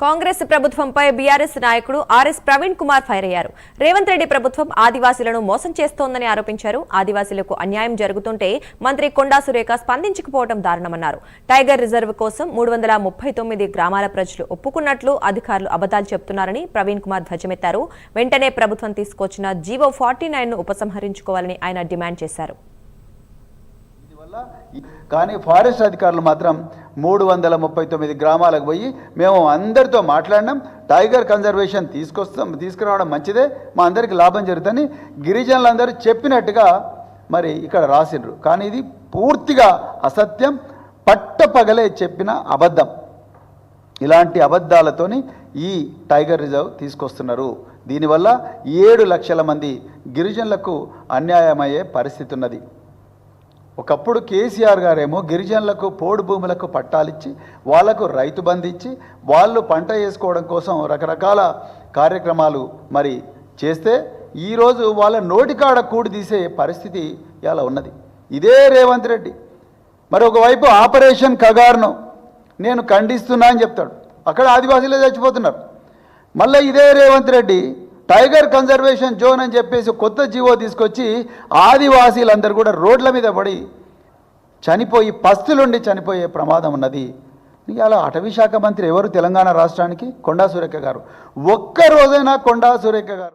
కాంగ్రెస్ ప్రభుత్వంపై బీఆర్ఎస్ నాయకుడు RS Praveen Kumar fire అయ్యారు. రేవంత్ రెడ్డి ప్రభుత్వం ఆదివాసీలను మోసం చేస్తోందని ఆరోపించారు. ఆదివాసీలకు అన్యాయం జరుగుతుంటే మంత్రి కొండా సురేఖ స్పందించకపోవడం దారుణమన్నారు. టైగర్ రిజర్వ్ కోసం 339 గ్రామాల ప్రజలు ఒప్పుకున్నట్లు అధికారులు అబద్దాలు చెబుతున్నారని ప్రవీణ్ కుమార్ ధ్వజమెత్తారు. వెంటనే ప్రభుత్వం తీసుకొచ్చిన జీవో 49ను ఉపసంహరించుకోవాలని ఆయన డిమాండ్ చేశారు. కానీ ఫారెస్ట్ అధికారులు మాత్రం 339 గ్రామాలకు పోయి మేము అందరితో మాట్లాడినాం, టైగర్ కన్జర్వేషన్ తీసుకురావడం మంచిదే, మా అందరికీ లాభం జరుగుతుంది గిరిజనులందరూ చెప్పినట్టుగా మరి ఇక్కడ రాసిండ్రు. కానీ ఇది పూర్తిగా అసత్యం, పట్టపగలే చెప్పిన అబద్ధం. ఇలాంటి అబద్ధాలతోని ఈ టైగర్ రిజర్వ్ తీసుకొస్తున్నారు. దీనివల్ల 7 లక్షల మంది గిరిజనులకు అన్యాయమయ్యే పరిస్థితి ఉన్నది. ఒకప్పుడు కేసీఆర్ గారేమో గిరిజనులకు పోడు భూములకు పట్టాలిచ్చి వాళ్లకు రైతు బంధు ఇచ్చి వాళ్ళు పంట వేసుకోవడం కోసం రకరకాల కార్యక్రమాలు మరి చేస్తే ఈరోజు వాళ్ళ నోటికాడ కూడి తీసే పరిస్థితి ఇలా ఉన్నది. ఇదే రేవంత్ రెడ్డి మరి ఒకవైపు ఆపరేషన్ కగార్ను నేను ఖండిస్తున్నా అని చెప్తాడు, అక్కడ ఆదివాసీలే చచ్చిపోతున్నారు. మళ్ళీ ఇదే Revanth Reddy tiger conservation zone అని చెప్పేసి కొత్త జీవో తీసుకొచ్చి ఆదివాసీలందరూ కూడా రోడ్ల మీద పడి చనిపోయి పస్తులుండి చనిపోయే ప్రమాదం ఉన్నది. ఇలా అటవీ శాఖ మంత్రి ఎవరు తెలంగాణ రాష్ట్రానికి? కొండా సురేఖ గారు. ఒక్క రోజైనా కొండా సురేఖ గారు